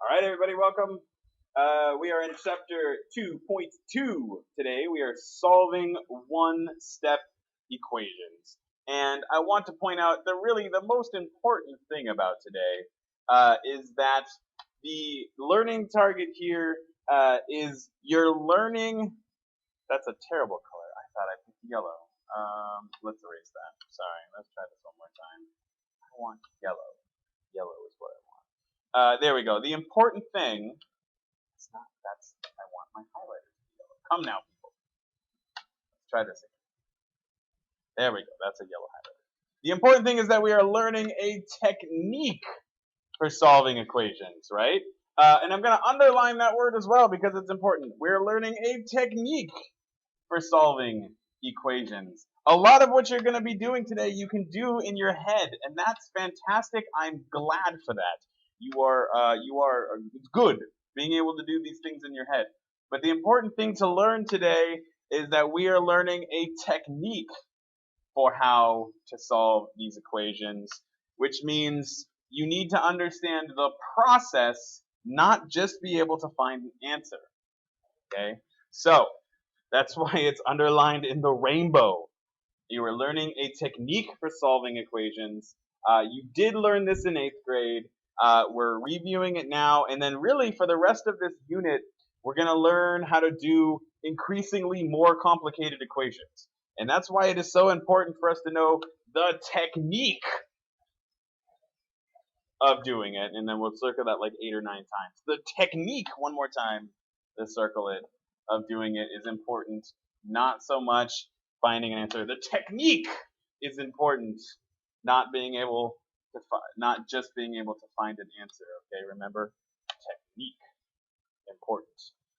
All right, everybody, welcome. We are in chapter 2.2 today. We are solving one-step equations. And I want to point out that really the most important thing about today is that the learning target here is you're learning. That's a terrible color. I thought I picked yellow. Let's erase that. Sorry, let's try this one more time. I want yellow. Yellow is what I want. There we go. The important thing. It's not. That's. I want my highlighter to be yellow. Come now, people. Let's try this again. There we go. That's a yellow highlighter. The important thing is that we are learning a technique for solving equations, right? And I'm going to underline that word as well because it's important. We're learning a technique for solving equations. A lot of what you're going to be doing today you can do in your head, and that's fantastic. I'm glad for that. You are it's good being able to do these things in your head. But the important thing to learn today is that we are learning a technique for how to solve these equations, which means you need to understand the process, not just be able to find an answer. Okay? So, that's why it's underlined in the rainbow. You are learning a technique for solving equations. You did learn this in 8th grade. We're reviewing it now, and then really for the rest of this unit, we're going to learn how to do increasingly more complicated equations. And that's why it is so important for us to know the technique of doing it, and then we'll circle that like 8 or 9 times. The technique, one more time, to circle it, of doing it is important, not so much finding an answer. The technique is important, not being able to not just being able to find an answer. Okay, remember, technique, important.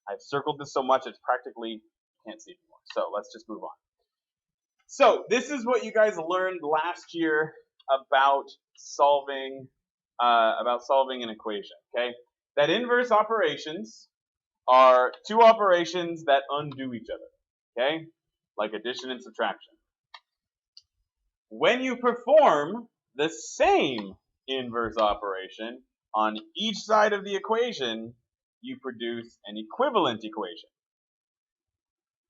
I've circled this so much it's practically you can't see anymore. So let's just move on. So this is what you guys learned last year about solving an equation. Okay, that inverse operations are two operations that undo each other. Okay, like addition and subtraction. When you perform the same inverse operation on each side of the equation, you produce an equivalent equation.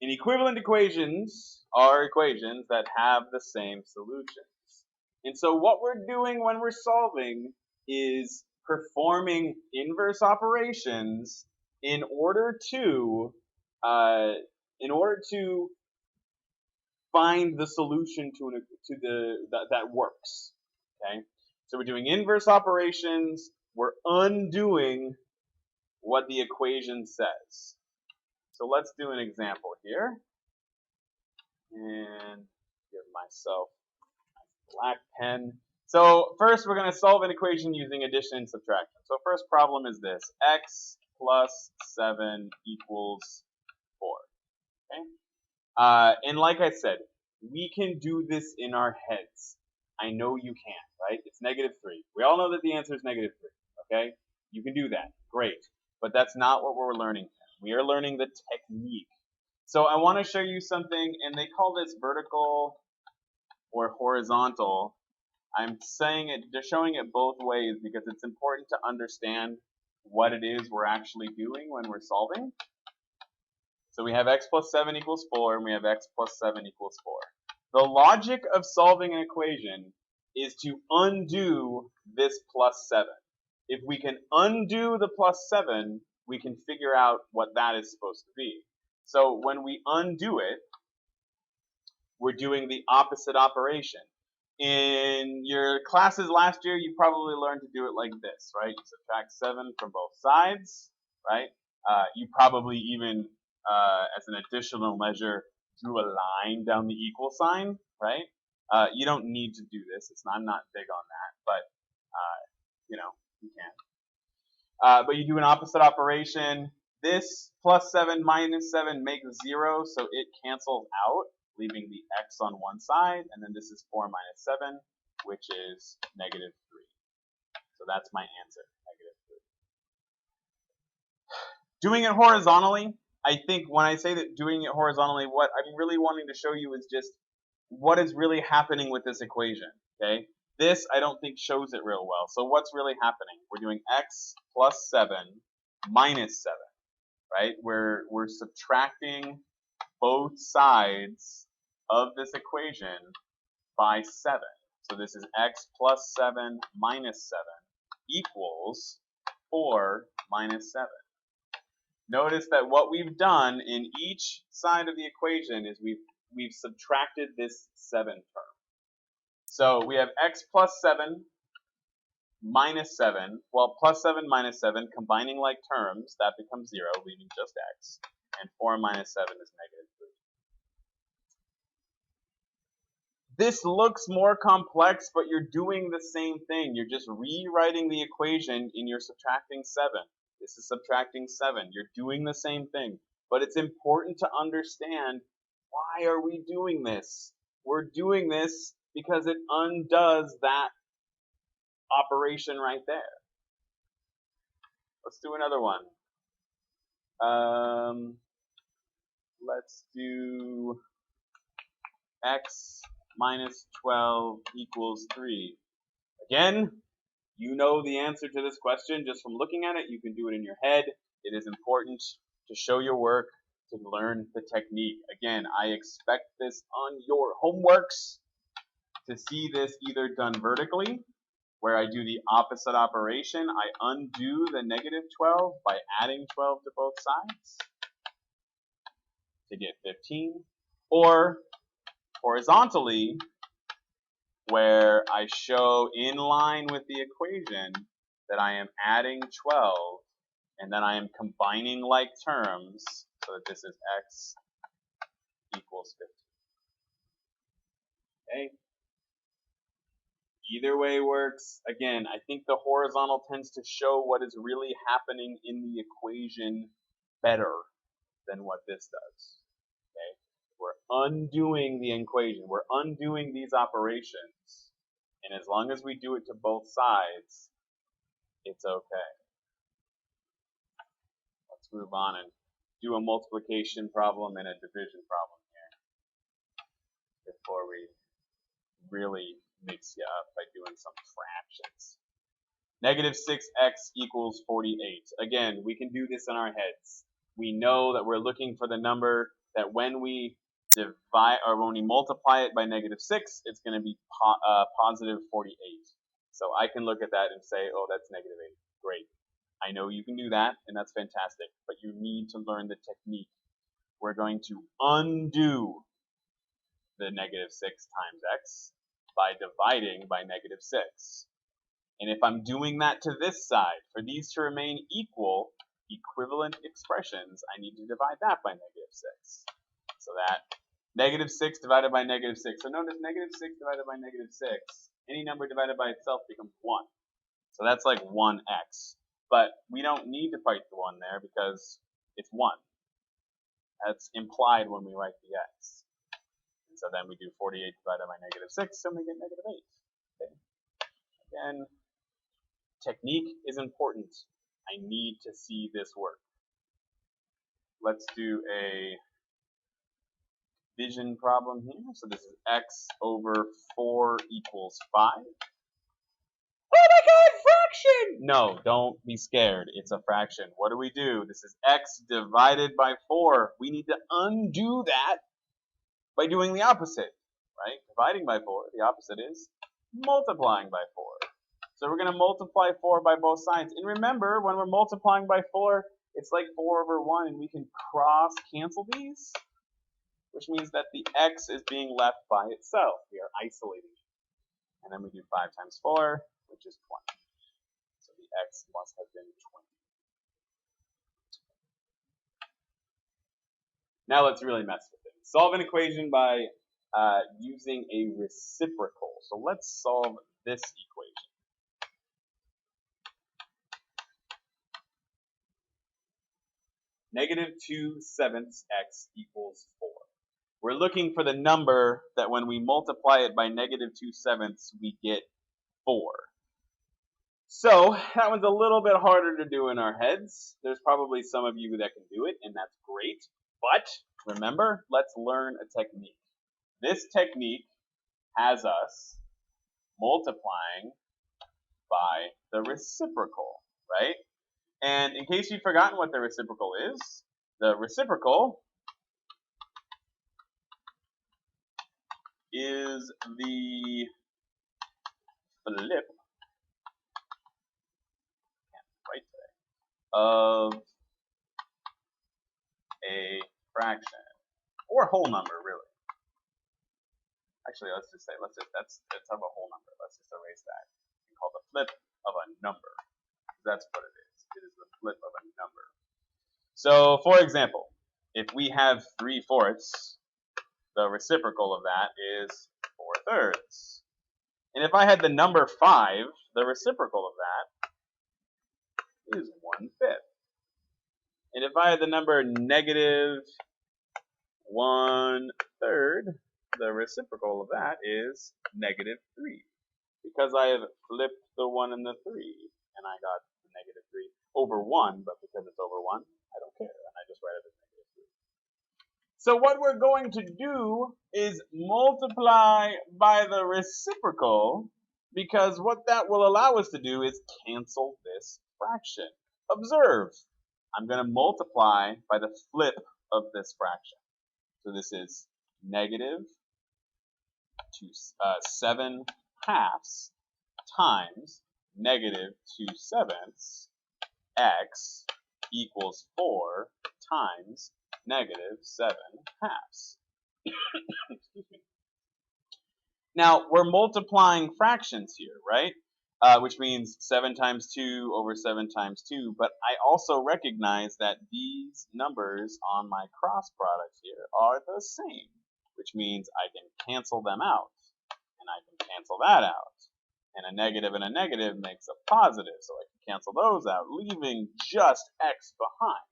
And equivalent equations are equations that have the same solutions. And so what we're doing when we're solving is performing inverse operations in order to find the solution that works. Okay, so we're doing inverse operations. We're undoing what the equation says. So let's do an example here, and give myself a black pen. So first we're going to solve an equation using addition and subtraction. So first problem is this: x plus 7 equals 4. Okay? And like I said, we can do this in our heads. I know you can, right? It's -3. We all know that the answer is -3, okay? You can do that. Great. But that's not what we're learning. We are learning the technique. So I want to show you something, and they call this vertical or horizontal. I'm saying it, they're showing it both ways because it's important to understand what it is we're actually doing when we're solving. So we have x plus 7 equals 4, and we have x plus 7 equals 4. The logic of solving an equation is to undo this plus 7. If we can undo the plus 7, we can figure out what that is supposed to be. So when we undo it, we're doing the opposite operation. In your classes last year, you probably learned to do it like this, right? You subtract 7 from both sides, right? You probably even, as an additional measure, drew a line down the equal sign, right? You don't need to do this. I'm not big on that, but you can. But you do an opposite operation. This plus 7 minus 7 makes 0, so it cancels out, leaving the x on one side, and then this is 4 minus 7, which is -3. So that's my answer, -3. Doing it horizontally, I think when I say that doing it horizontally, what I'm really wanting to show you is just what is really happening with this equation, okay? This I don't think shows it real well. So what's really happening? We're doing x plus 7 minus 7, right? We're subtracting both sides of this equation by 7. So this is x plus 7 minus 7 equals 4 minus 7. Notice that what we've done in each side of the equation is we've subtracted this 7 term. So we have x plus 7 minus 7. Well, plus 7 minus 7, combining like terms, that becomes 0, leaving just x. And 4 minus 7 is negative 3. This looks more complex, but you're doing the same thing. You're just rewriting the equation and you're subtracting 7. This is subtracting 7. You're doing the same thing. But it's important to understand, why are we doing this? We're doing this because it undoes that operation right there. Let's do another one. Let's do x minus 12 equals 3. Again, you know the answer to this question just from looking at it. You can do it in your head. It is important to show your work, to learn the technique. Again, I expect this on your homeworks, to see this either done vertically, where I do the opposite operation. I undo the negative 12 by adding 12 to both sides to get 15, or horizontally, where I show in line with the equation that I am adding 12 and then I am combining like terms so that this is x equals 15. Okay? Either way works. Again, I think the horizontal tends to show what is really happening in the equation better than what this does. Okay? We're undoing the equation. We're undoing these operations. And as long as we do it to both sides, it's okay. Let's move on and do a multiplication problem and a division problem here before we really mix you up by doing some fractions. Negative 6x equals 48. Again, we can do this in our heads. We know that we're looking for the number that when we divide, or when we multiply it by negative 6, it's going to be positive 48. So I can look at that and say, oh, that's negative 8. Great. I know you can do that, and that's fantastic, but you need to learn the technique. We're going to undo the negative 6 times x by dividing by negative 6. And if I'm doing that to this side, for these to remain equal, equivalent expressions, I need to divide that by negative 6. So that negative 6 divided by negative 6. So notice negative 6 divided by negative 6, any number divided by itself becomes 1. So that's like 1x. But we don't need to fight the 1 there because it's 1. That's implied when we write the x. And so then we do 48 divided by negative 6, and we get negative 8. Okay. Again, technique is important. I need to see this work. Let's do a division problem here. So this is x over 4 equals 5. Oh my god, fraction! No, don't be scared. It's a fraction. What do? This is x divided by 4. We need to undo that by doing the opposite, right? Dividing by 4, the opposite is multiplying by 4. So we're going to multiply 4 by both sides. And remember, when we're multiplying by 4, it's like 4 over 1, and we can cross cancel these, which means that the x is being left by itself. We are isolating it. And then we do 5 times 4, which is 20. So the x must have been 20. Now let's really mess with it. Solve an equation by using a reciprocal. So let's solve this equation. Negative 2/7 x equals 4. We're looking for the number that when we multiply it by negative 2/7 we get 4. So that one's a little bit harder to do in our heads. There's probably some of you that can do it, and that's great. But remember, let's learn a technique. This technique has us multiplying by the reciprocal, right? And in case you've forgotten what the reciprocal is, the reciprocal is the flip right today, of a fraction or whole number, really. Actually, let's have a whole number. Let's just erase that. We call the flip of a number. That's what it is. It is the flip of a number. So, for example, if we have 3/4, the reciprocal of that is 4/3. And if I had the number 5, the reciprocal of that is 1/5. And if I had the number negative 1/3, the reciprocal of that is -3. Because I have flipped the 1 and the 3, and I got the -3 over 1, but because it's over 1, I don't care, and I just write it as -3. So what we're going to do is multiply by the reciprocal, because what that will allow us to do is cancel this fraction. Observe, I'm going to multiply by the flip of this fraction. So this is negative 7 halves times negative 2/7 x equals 4 times negative 7 halves. Excuse me. Now, we're multiplying fractions here, right? Which means 7 times 2 over 7 times 2, but I also recognize that these numbers on my cross products here are the same, which means I can cancel them out, and I can cancel that out. And a negative makes a positive, so I can cancel those out, leaving just x behind.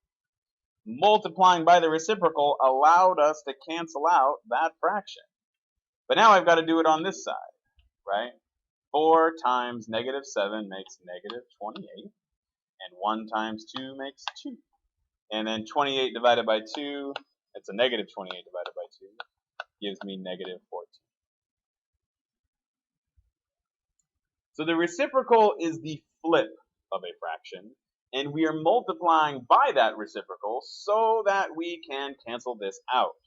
Multiplying by the reciprocal allowed us to cancel out that fraction. But now I've got to do it on this side, right? 4 times -7 makes -28, and 1 times 2 makes 2. And then 28 divided by 2, it's a -28 divided by 2, gives me -14. So the reciprocal is the flip of a fraction, and we are multiplying by that reciprocal so that we can cancel this out.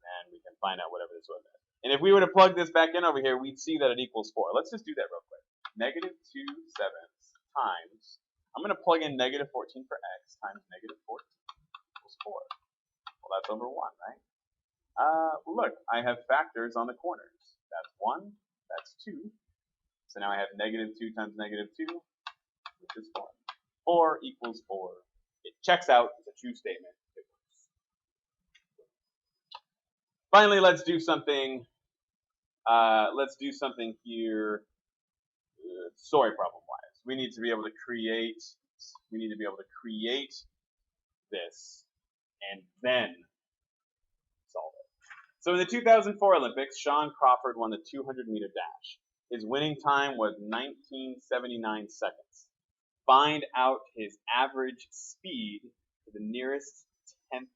And we can find out whatever this one is. And if we were to plug this back in over here, we'd see that it equals 4. Let's just do that real quick. -2/7 times, I'm going to plug in -14 for x times -14 equals 4. Well, that's over 1, right? Look, I have factors on the corners. That's 1, that's 2. So now I have -2 times -2, which is 4. 4 equals 4. It checks out. It's a true statement. It works. Finally, let's do something. Here, story problem-wise. We need to be able to create. We need to be able to create this and then solve it. So in the 2004 Olympics, Sean Crawford won the 200-meter dash. His winning time was 1979 seconds. Find out his average speed to the nearest tenth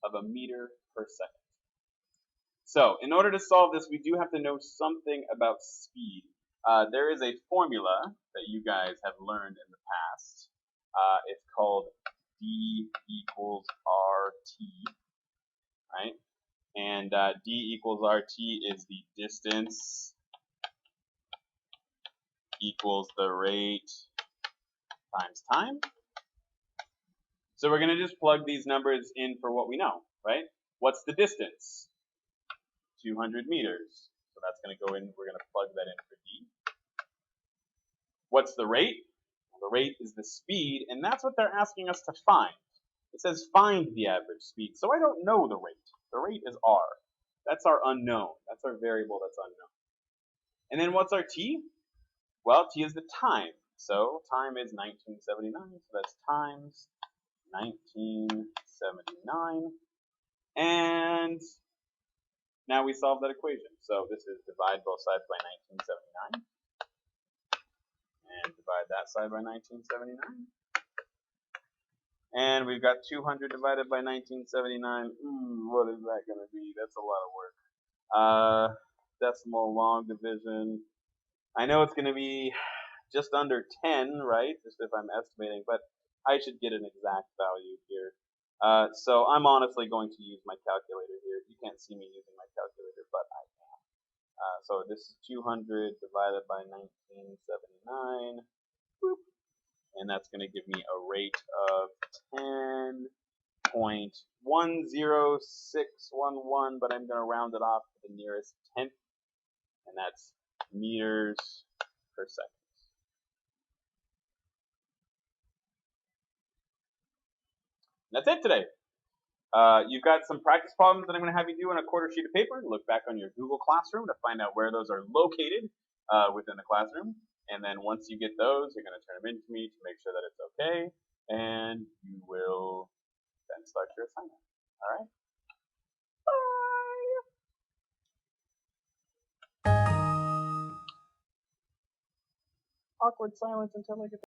of a meter per second. So, in order to solve this, we do have to know something about speed. There is a formula that you guys have learned in the past. It's called D equals RT, right? And D equals RT is the distance equals the rate times time. So we're going to just plug these numbers in for what we know, right? What's the distance? 200 meters. So that's going to go in, we're going to plug that in for D. What's the rate? Well, the rate is the speed, and that's what they're asking us to find. It says find the average speed, so I don't know the rate. The rate is R. That's our unknown. That's our variable that's unknown. And then what's our T? Well, T is the time. So time is 1979, so that's times 1979. And now we solve that equation. So this is divide both sides by 1979. And divide that side by 1979. And we've got 200 divided by 1979. What is that going to be? That's a lot of work. Decimal long division. I know it's going to be just under 10, right? Just if I'm estimating, but I should get an exact value here. So I'm honestly going to use my calculator here. You can't see me using my calculator, but I am. So this is 200 divided by 1979, boop, and that's going to give me a rate of 10.10611, but I'm going to round it off to the nearest tenth, and that's meters per second. That's it today. You've got some practice problems that I'm going to have you do on a quarter sheet of paper. Look back on your Google Classroom to find out where those are located within the classroom. And then once you get those, you're going to turn them in to me to make sure that it's okay. And you will then start your assignment. All right? Bye. Awkward silence until I get